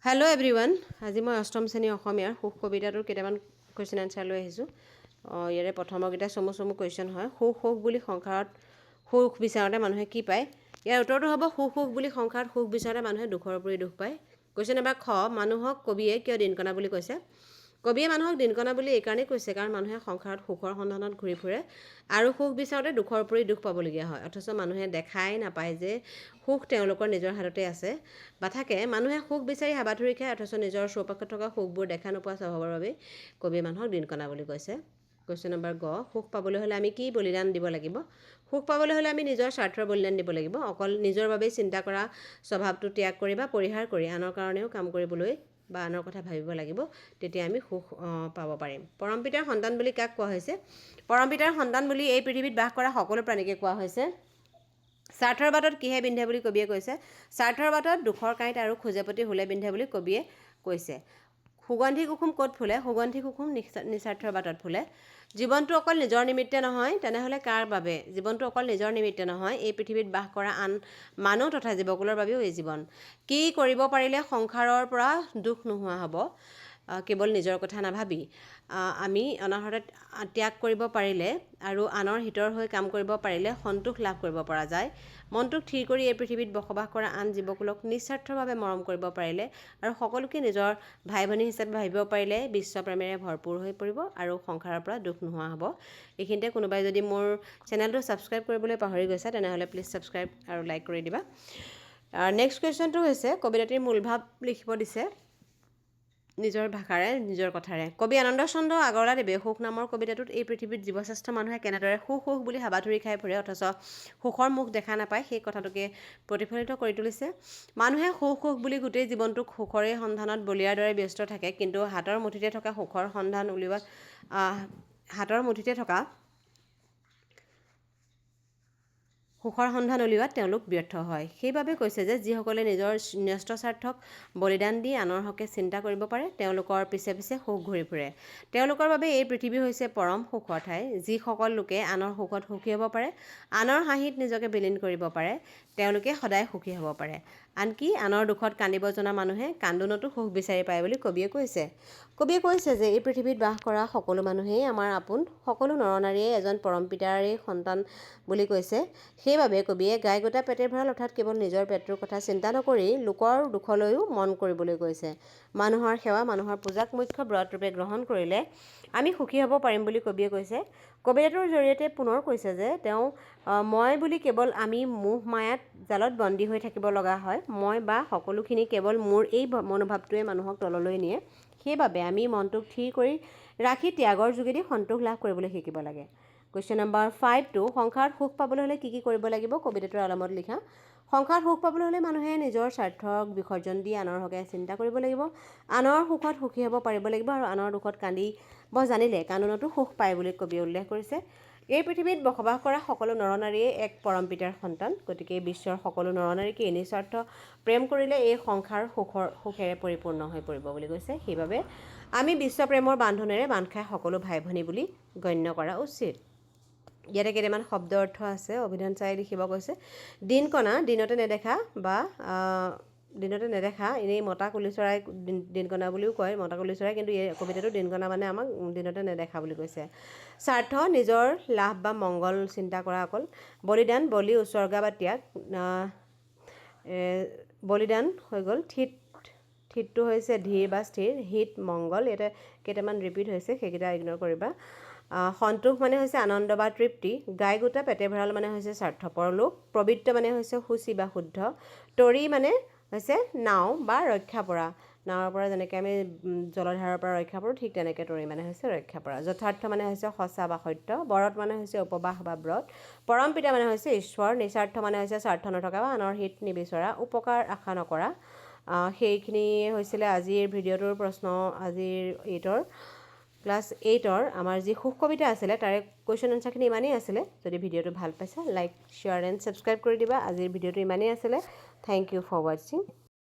Hello' everyone, আজি মই অষ্টম শ্ৰেণী অসমীয়াৰ সুখ কবিতাটোৰ কেইটামান কুৱেশ্যন এনচাৰ লৈ আহিছোঁ। ইয়াৰে প্ৰথমকেইটা চমু কুৱেশ্যন হয়। সুখ বুলি সংসাৰত সুখ বিচাৰোঁতে মানুহে কি পায়? ইয়াৰ উত্তৰটো হ'ব সুখ বুলি সংসাৰত সুখ বিচাৰোঁতে মানুহে দুখৰ উপৰি দুখ পায়। কুৱেশ্যন নম্বৰ খ, মানুহক কবিয়ে কিয় দিনকণা বুলি কৈছে? কবিয়ে মানুহক দিনকণা বুলি এইকাৰণেই কৈছে কাৰণ মানুহে সংসাৰত সুখৰ সন্ধানত ঘূৰি ফুৰে আৰু সুখ বিচাৰোঁতে দুখৰ উপৰি দুখ পাবলগীয়া হয়। অথচ মানুহে দেখাই নাপায় যে সুখ তেওঁলোকৰ নিজৰ হাততে আছে বা থাকে। মানুহে সুখ বিচাৰি হাবাথুৰি খায়, অথচ নিজৰ চৌপাশত থকা সুখবোৰ দেখা নোপোৱা স্বভাৱৰ বাবেই কবিয়ে মানুহক দিনকণা বুলি কৈছে। কুৱেশ্যন নম্বৰ গ, সুখ পাবলৈ হ'লে আমি কি বলিদান দিব লাগিব? সুখ পাবলৈ হ'লে আমি নিজৰ স্বাৰ্থৰ বলিদান দিব লাগিব। অকল নিজৰ বাবেই চিন্তা কৰা স্বভাৱটো ত্যাগ কৰি বা পৰিহাৰ কৰি আনৰ কাৰণেও কাম কৰিবলৈ বা আনৰ কথা ভাবিব লাগিব, তেতিয়া আমি সুখ পাব পাৰিম। পৰম পিতাৰ সন্তান বুলি কাক কোৱা হৈছে? পৰম পিতাৰ সন্তান বুলি এই পৃথিৱীত বাস কৰা সকলো প্ৰাণীকে কোৱা হৈছে। স্বাৰ্থৰ বাটত কিহে বিন্ধে বুলি কবিয়ে কৈছে? স্বাৰ্থৰ বাটত দুখৰ কাঁইট আৰু খোজে প্ৰতি হুলে বিন্ধে বুলি কবিয়ে কৈছে। সুগন্ধি কুসুম ক'ত ফুলে? সুগন্ধি কুসুম নিস্বাৰ্থৰ বাটত ফুলে। জীৱনটো অকল নিজৰ নিমিত্তে নহয়, তেনেহ'লে কাৰ বাবে? জীৱনটো অকল নিজৰ নিমিত্তে নহয়, এই পৃথিৱীত বাস কৰা আন মানুহ তথা জীৱকুলৰ বাবেও এই জীৱন। কি কৰিব পাৰিলে সংসাৰৰ পৰা দুখ নোহোৱা হ'ব? কেৱল নিজৰ কথা নাভাবি আমি অনাহৰত ত্যাগ কৰিব পাৰিলে আৰু আনৰ হিতৰ হৈ কাম কৰিব পাৰিলে সন্তোষ লাভ কৰিব পৰা যায়। মনটোক থিৰ কৰি এই পৃথিৱীত বসবাস কৰা আন জীৱকুলক নিস্বাৰ্থভাৱে মৰম কৰিব পাৰিলে আৰু সকলোকে নিজৰ ভাই ভনী হিচাপে ভাবিব পাৰিলে বিশ্বপ্ৰেমেৰে ভৰপূৰ হৈ পৰিব আৰু সংসাৰৰ পৰা দুখ নোহোৱা হ'ব। এইখিনিতে কোনোবাই যদি মোৰ চেনেলটো ছাবস্ক্ৰাইব কৰিবলৈ পাহৰি গৈছে তেনেহ'লে প্লিজ ছাবস্ক্ৰাইব আৰু লাইক কৰি দিবা। নেক্সট কুৱেশ্যনটো হৈছে কবিতাটিৰ মূল ভাৱ লিখিব দিছে নিজৰ ভাষাৰে, নিজৰ কথাৰে। কবি আনন্দ চন্দ্ৰ আগৰৱালাদেৱে সুখ নামৰ কবিতাটোত এই পৃথিৱীত জীৱশ্ৰেষ্ঠ মানুহে কেনেদৰে সুখ বুলি হাবাথুৰি খাই ফুৰে অথচ সুখৰ মুখ দেখা নাপায় সেই কথাটোকে প্ৰতিফলিত কৰি তুলিছে। মানুহে সুখ বুলি গোটেই জীৱনটোক সুখৰে সন্ধানত বলিয়াৰ দৰে ব্যস্ত থাকে, কিন্তু হাতৰ মুঠিতে থকা সুখৰ সন্ধান উলিওৱাত তেওঁলোক ব্যৰ্থ হয়। সেইবাবে কৈছে যে যিসকলে নিজৰ ন্যস্ত স্বাৰ্থক বলিদান দি আনৰ হকে চিন্তা কৰিব পাৰে তেওঁলোকৰ পিছে পিছে সুখ ঘূৰি ফুৰে। তেওঁলোকৰ বাবে এই পৃথিৱী হৈছে পৰম সুখৰ ঠাই। যিসকল লোকে আনৰ সুখত সুখী হ'ব পাৰে, আনৰ হাঁহিত নিজকে বিলীন কৰিব পাৰে, তেওঁলোকে সদায় সুখী হ'ব পাৰে। আনকি আনৰ দুখত কান্দিব জনা মানুহে কান্দোনতো সুখ বিচাৰি পায় বুলি কবিয়ে কৈছে। কবিয়ে কৈছে যে এই পৃথিৱীত বাস কৰা সকলো মানুহেই আমাৰ আপোন, সকলো নৰনাৰীয়ে এজন পৰম পিতাৰেই সন্তান বুলি কৈছে। সেইবাবে কবিয়ে গাই গোটা পেটে ভঁৰাল অৰ্থাৎ কেৱল নিজৰ পেটটোৰ কথা চিন্তা নকৰি লোকৰ দুখলৈও মন কৰিবলৈ কৈছে। মানুহৰ সেৱা, মানুহৰ পূজাক মুখ্য ব্ৰত ৰূপে গ্ৰহণ কৰিলে আমি সুখী হ'ব পাৰিম বুলি কবিয়ে কৈছে। কবিতাটোৰ জৰিয়তে পুনৰ কৈছে যে মই বুলি কেৱল আমি মোহ মায়াত জালত বন্দী হৈ থাকিব লগা হয়। মই বা সকলোখিনি কেৱল মোৰ এই মনোভাৱটোৱে মানুহক তললৈ নিয়ে। সেইবাবে আমি মনটোক থিৰ কৰি ৰাখি ত্যাগৰ যোগেদি সন্তোষ লাভ কৰিবলৈ শিকিব লাগে। কুৱেশ্যন নম্বৰ 5 সংসাৰত সুখ পাবলৈ হ'লে কি কৰিব লাগিব? কবিতাটোৰ আলমত লিখা। সংসাৰত সুখ পাবলৈ হ'লে মানুহে নিজৰ স্বাৰ্থক বিসৰ্জন দি আনৰ হকে চিন্তা কৰিব লাগিব, আনৰ সুখত সুখী হ'ব পাৰিব লাগিব আৰু আনৰ দুখত কান্দিব জানিলে কান্দোনতো সুখ পায় বুলি কবিয়ে উল্লেখ কৰিছে। এই পৃথিৱীত বসবাস কৰা সকলো নৰনাৰীয়ে এক পৰম পিতাৰ সন্তান। গতিকে বিশ্বৰ সকলো নৰনাৰীকে নিস্বাৰ্থ প্ৰেম কৰিলে এই সংসাৰ সুখেৰে পৰিপূৰ্ণ হৈ পৰিব বুলি কৈছে। সেইবাবে আমি বিশ্বপ্ৰেমৰ বান্ধোনেৰে বান্ধ খাই সকলো ভাই ভনী বুলি গণ্য কৰা উচিত। ইয়াতে কেইটামান শব্দ অৰ্থ আছে, অভিধান চাই লিখিব কৈছে। দিনকণা, দিনতে নেদেখা এনেই মতা কুলি চৰাই দিনকণা বুলিও কয়, মতা কুলি চৰাই, কিন্তু এই কবিতাটো দিনকণা মানে আমাক দিনতে নেদেখা বুলি কৈছে। স্বাৰ্থ, নিজৰ লাভ বা মংগল চিন্তা কৰা অকল। বলিদান, বলি, উচৰ্গা বা ত্যাগ। বলিদান হৈ গ'ল। থিতটো হৈছে ধীৰ বা স্থিৰ। হিত, মংগল, ইয়াতে কেইটামান ৰিপিট হৈছে সেইকেইটা ইগন'ৰ কৰিবা। সন্তোষ মানে হৈছে আনন্দ বা তৃপ্তি। গাই গোটা পেটে ভঁৰাল মানে হৈছে স্বাৰ্থপৰ লোক। পবিত্ৰ মানে হৈছে শুচি বা শুদ্ধ। তৰি মানে হৈছে নাও বা ৰক্ষা পৰা। নাৱৰ পৰা যেনেকৈ আমি জলধাৰৰ পৰা ৰক্ষা পৰোঁ, ঠিক তেনেকৈ তৰি মানে হৈছে ৰক্ষা পৰা। যথাৰ্থ মানে হৈছে সঁচা বা সত্য। বৰত মানে হৈছে উপবাস বা ব্ৰত। পৰম পিতা মানে হৈছে ঈশ্বৰ। নিস্বাৰ্থ মানে হৈছে স্বাৰ্থ নথকা বা আনৰ হিত নিবিচৰা, উপকাৰ আশা নকৰা। সেইখিনিয়ে হৈছিলে আজিৰ ভিডিঅ'টোৰ প্ৰশ্ন। আজিৰ ক্লাছ 8ৰ আমাৰ যি সুখ কবিতা আছিলে তাৰে কুৱেশ্যন এনচাৰখিনি ইমানেই আছিলে। যদি ভিডিঅ'টো ভাল পাইছা লাইক, শ্বেয়াৰ এণ্ড ছাবস্ক্ৰাইব কৰি দিবা। আজিৰ ভিডিঅ'টো ইমানেই আছিলে। থেংক ইউ ফৰ ৱাচিং।